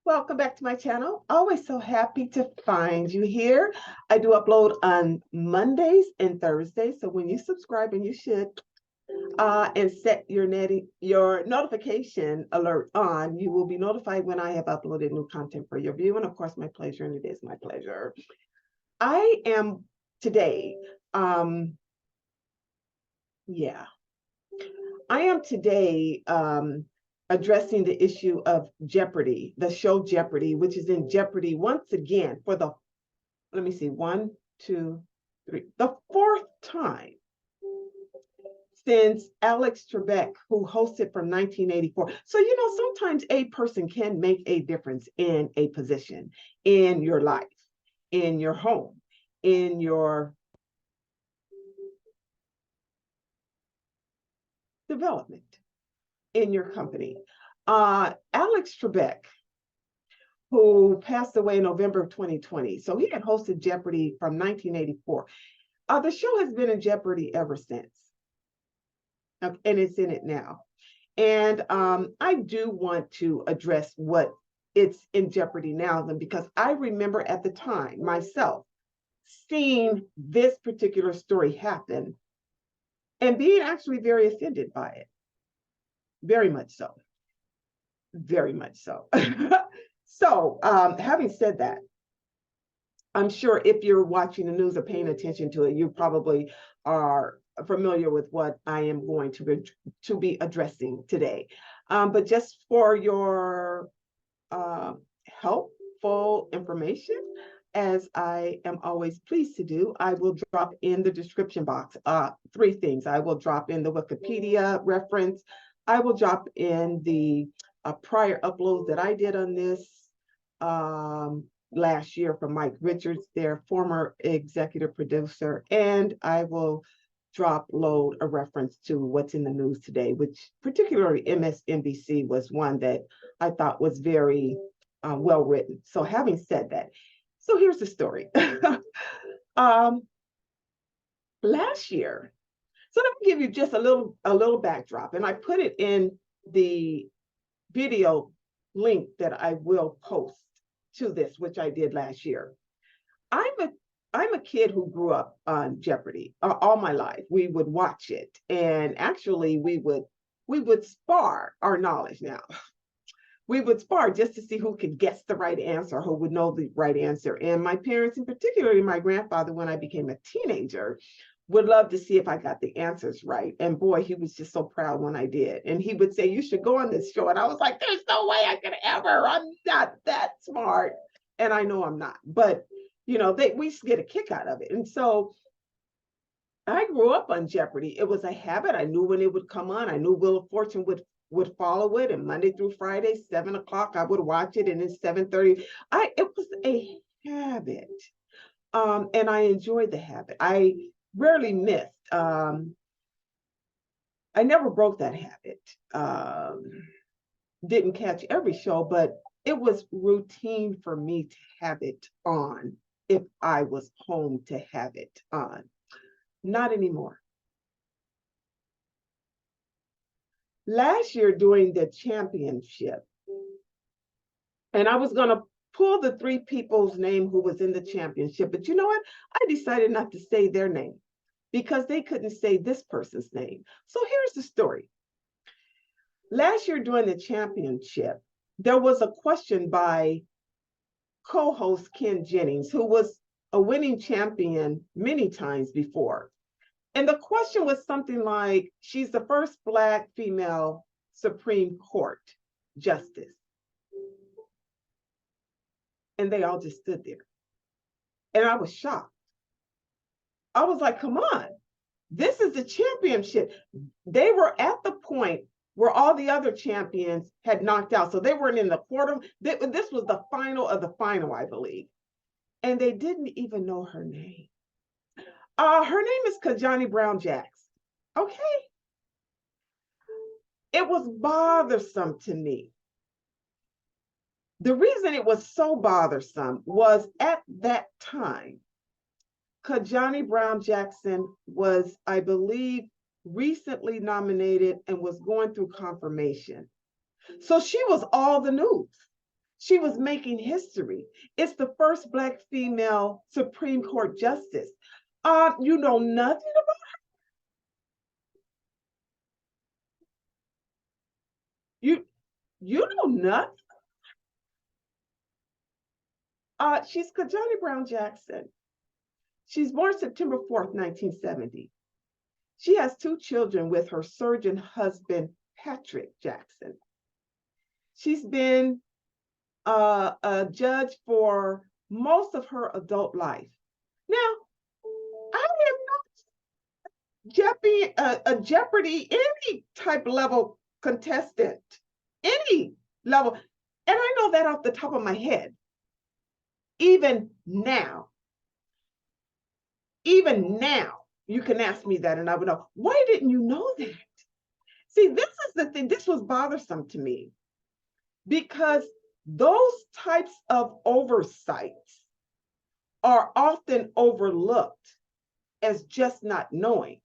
Welcome back to my channel. Always so happy to find you here. I do upload on Mondays and Thursdays. So when you subscribe, and you should, and set your notification alert on, you will be notified when I have uploaded new content for your view. And of course, my pleasure, and it is my pleasure. I am today, I am today addressing the issue of Jeopardy, the show Jeopardy, which is in jeopardy once again for the, let me see, one, two, three, the fourth time since Alex Trebek, who hosted from 1984. So, sometimes a person can make a difference in a position, in your life, in your home, in your development, in your company. Alex Trebek, who passed away in November of 2020. So he had hosted Jeopardy from 1984. The show has been in Jeopardy ever since. And it's in it now. And I do want to address what it's in Jeopardy now, then, because I remember at the time myself seeing this particular story happen and being actually very offended by it. Very much so. Very much so. So having said that, I'm sure if you're watching the news or paying attention to it, you probably are familiar with what I am going to be addressing today. But just for your helpful information, as I am always pleased to do, I will drop in the description box three things. I will drop in the Wikipedia reference. I will drop in the prior uploads that I did on this last year from Mike Richards, their former executive producer, and I will load a reference to what's in the news today, which particularly MSNBC was one that I thought was very well written. So having said that, so here's the story. Last year, so let me give you just a little backdrop, and I put it in the video link that I will post to this, which I did last year. I'm a kid who grew up on Jeopardy all my life. We would watch it, and actually we would spar our knowledge. Now we would spar just to see who could guess the right answer, who would know the right answer. And my parents, and particularly my grandfather, when I became a teenager, would love to see if I got the answers right. And boy, he was just so proud when I did. And he would say, "You should go on this show." And I was like, "There's no way I could ever. I'm not that smart." And I know I'm not, but we used to get a kick out of it. And so I grew up on Jeopardy. It was a habit. I knew when it would come on. I knew Wheel of Fortune would follow it, and Monday through Friday, 7 o'clock, I would watch it, and then 7:30. It was a habit. And I enjoyed the habit. I rarely missed. I never broke that habit. Didn't catch every show, but it was routine for me to have it on if I was home to have it on. Not anymore. Last year during the championship, and I was going to pull the three people's name who was in the championship, but you know what? I decided not to say their name because they couldn't say this person's name. So here's the story. Last year during the championship, there was a question by co-host Ken Jennings, who was a winning champion many times before. And the question was something like, she's the first Black female Supreme Court justice. And they all just stood there. And I was shocked. I was like, come on, this is the championship. They were at the point where all the other champions had knocked out. So they weren't in the quarter. This was the final of the final, I believe. And they didn't even know her name. Her name is Kajani Brown-Jackson. Okay. It was bothersome to me. The reason it was so bothersome was at that time, Kajani Brown-Jackson was, I believe, recently nominated and was going through confirmation. So she was all the news. She was making history. It's the first Black female Supreme Court justice. You know nothing about you. You know nothing. She's Kajani Brown Jackson. She's born September 4th, 1970. She has two children with her surgeon husband, Patrick Jackson. She's been a judge for most of her adult life. Now, I am not a Jeopardy, any type level contestant, any level. And I know that off the top of my head. Even now, you can ask me that and I would know. Why didn't you know that? See, this is the thing. This was bothersome to me because those types of oversights are often overlooked as just not knowing.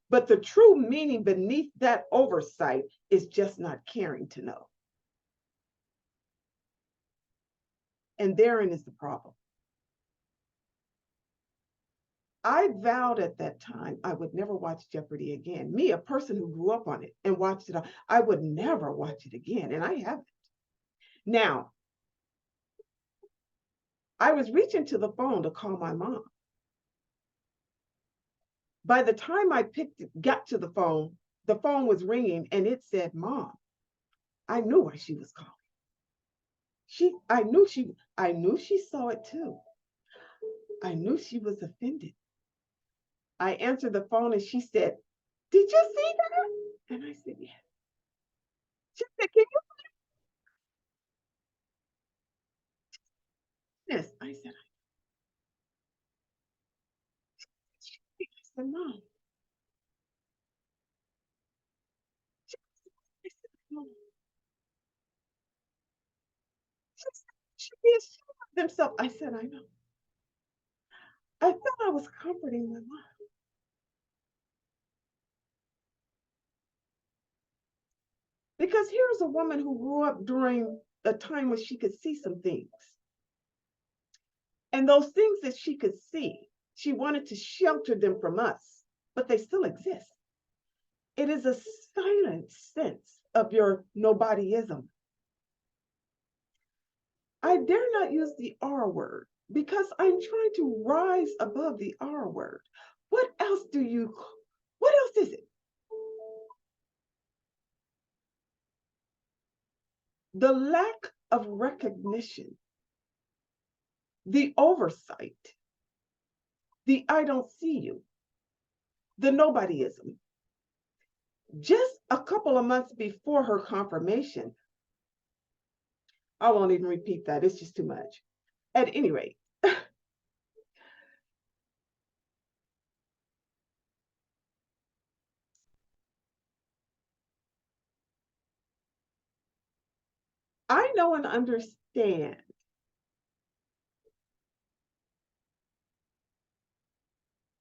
But the true meaning beneath that oversight is just not caring to know. And therein is the problem. I vowed at that time I would never watch Jeopardy again. Me, a person who grew up on it and watched it, I would never watch it again, and I haven't. Now, I was reaching to the phone to call my mom. By the time I got to the phone was ringing and it said, "Mom." I knew why she was calling. I knew she saw it too. I knew she was offended. I answered the phone and she said, "Did you see that?" And I said, "Yeah." She said, "Can you?" Yes. I said, "Mom." I said, "Mom." She said, "Should be ashamed of themselves." I said, "I know." I thought I was comforting my mom. Because here's a woman who grew up during a time when she could see some things. And those things that she could see, she wanted to shelter them from us, but they still exist. It is a silent sense of your nobodyism. I dare not use the R word because I'm trying to rise above the R word. What else is it? The lack of recognition, the oversight, the I don't see you, the nobodyism. Just a couple of months before her confirmation, I won't even repeat that, it's just too much. At any rate, I know and understand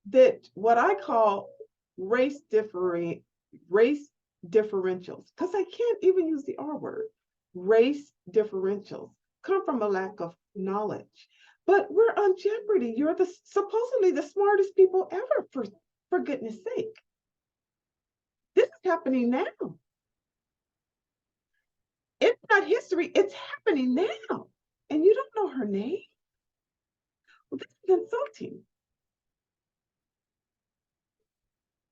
that what I call race differentials, because I can't even use the R word, race differentials come from a lack of knowledge. But we're on Jeopardy. You're supposedly the smartest people ever, for goodness sake. This is happening now. It's not history, it's happening now. And you don't know her name? Well, this is insulting.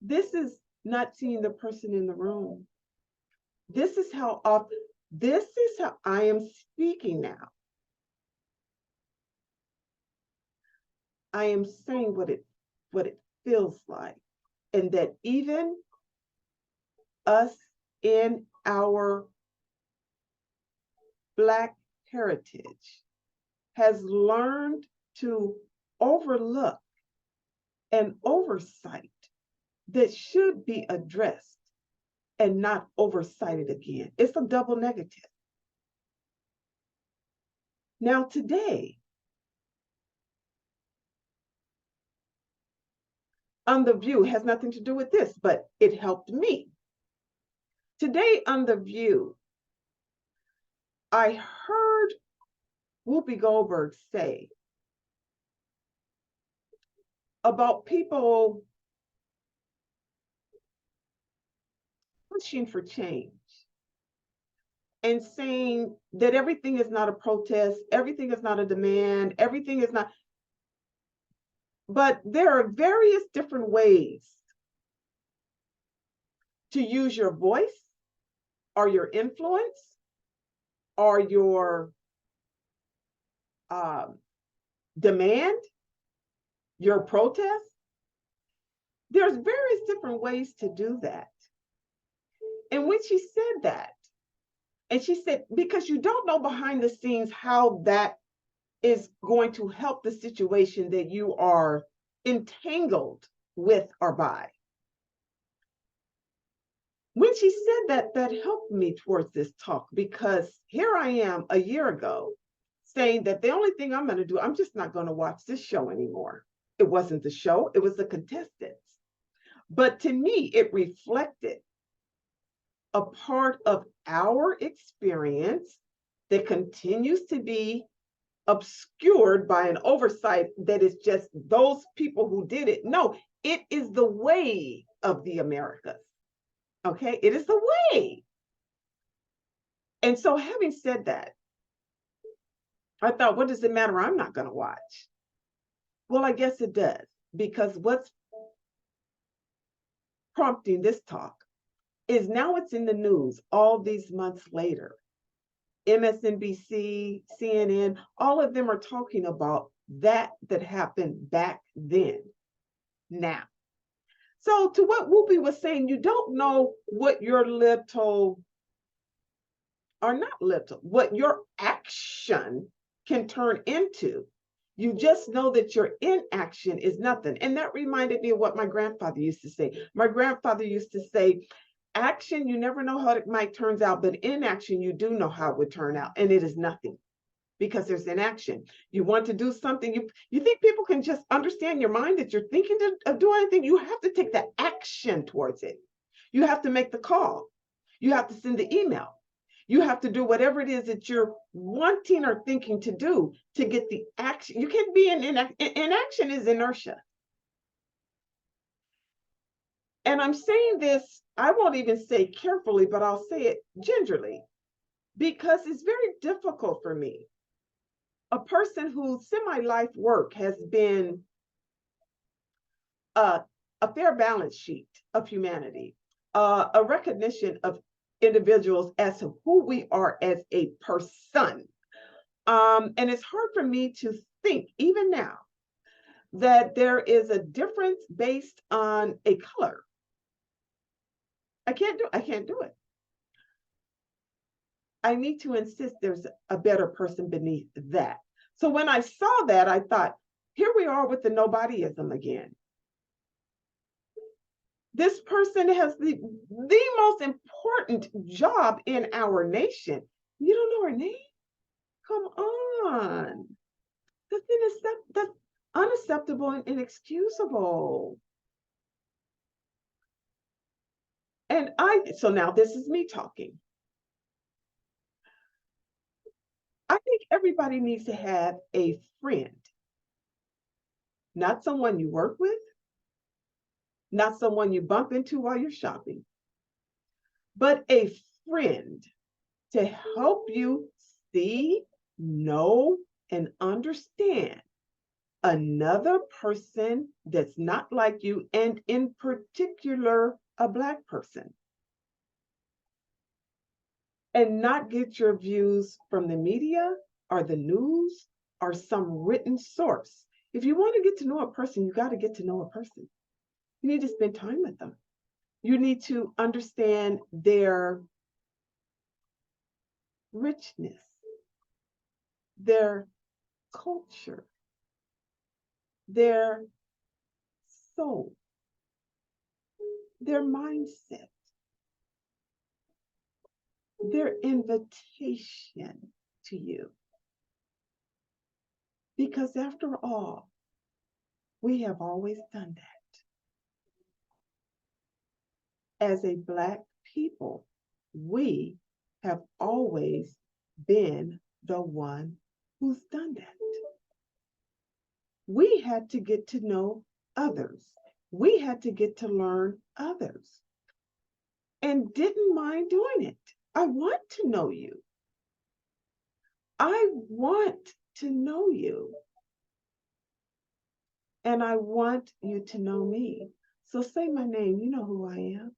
This is not seeing the person in the room. This is how I am speaking now. I am saying what it feels like. And that even us in our Black heritage has learned to overlook an oversight that should be addressed and not oversighted again. It's a double negative. Now today, on The View, has nothing to do with this, but it helped me. Today on The View, I heard Whoopi Goldberg say about people pushing for change and saying that everything is not a protest, everything is not a demand, everything is not, but there are various different ways to use your voice or your influence or your demand, your protest. There's various different ways to do that. And when she said that, and she said, because you don't know behind the scenes how that is going to help the situation that you are entangled with or by. When she said that, that helped me towards this talk, because here I am a year ago saying that the only thing I'm going to do, I'm just not going to watch this show anymore. It wasn't the show, it was the contestants. But to me, it reflected a part of our experience that continues to be obscured by an oversight that is just those people who did it. No, it is the way of the Americas. Okay, it is the way. And so, having said that, I thought, what does it matter? I'm not going to watch. Well, I guess it does, because what's prompting this talk is now it's in the news all these months later. MSNBC, CNN, all of them are talking about that happened back then. Now, so to what Whoopi was saying, you don't know what your little, or not little, what your action can turn into. You just know that your inaction is nothing. And that reminded me of what my grandfather used to say. My grandfather used to say, action, you never know how it might turn out, but inaction, you do know how it would turn out, and it is nothing, because there's inaction. You want to do something, you think people can just understand your mind that you're thinking of doing anything. You have to take the action towards it. You have to make the call. You have to send the email. You have to do whatever it is that you're wanting or thinking to do to get the action. You can't be in inaction is inertia. And I'm saying this, I won't even say carefully, but I'll say it gingerly, because it's very difficult for me, a person whose semi-life work has been a fair balance sheet of humanity, a recognition of individuals as to who we are as a person. And it's hard for me to think, even now, that there is a difference based on a color. I can't do it. I need to insist there's a better person beneath that. So when I saw that, I thought, here we are with the nobodyism again. This person has the most important job in our nation. You don't know her name? Come on. That's unacceptable and inexcusable. And so now this is me talking. I think everybody needs to have a friend, not someone you work with, not someone you bump into while you're shopping, but a friend to help you see, know, and understand another person that's not like you, and in particular, a Black person. And not get your views from the media or the news or some written source. If you want to get to know a person, you got to get to know a person. You need to spend time with them. You need to understand their richness, their culture, their soul, their mindset, their invitation to you. Because after all, we have always done that. As a Black people, we have always been the one who's done that. We had to get to know others. We had to get to learn others and didn't mind doing it. I want to know you. I want to know you. And I want you to know me. So say my name. You know who I am.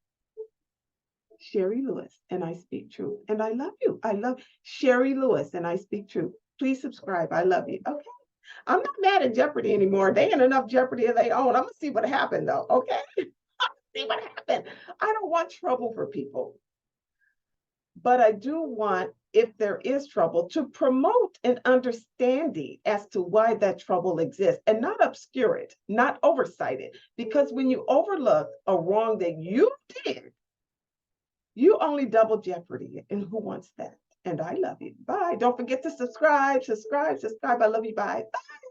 Sheri Lewis, and I speak truth. And I love you. I love Sheri Lewis, and I speak truth. Please subscribe. I love you. Okay. I'm not mad at Jeopardy anymore. They ain't enough Jeopardy of their own. I'm gonna see what happened though. Okay. See what happened. I don't want trouble for people. But I do want, if there is trouble, to promote an understanding as to why that trouble exists and not obscure it, not oversight it. Because when you overlook a wrong that you did, you only double jeopardy. And who wants that? And I love you. Bye. Don't forget to subscribe, subscribe, subscribe. I love you. Bye. Bye.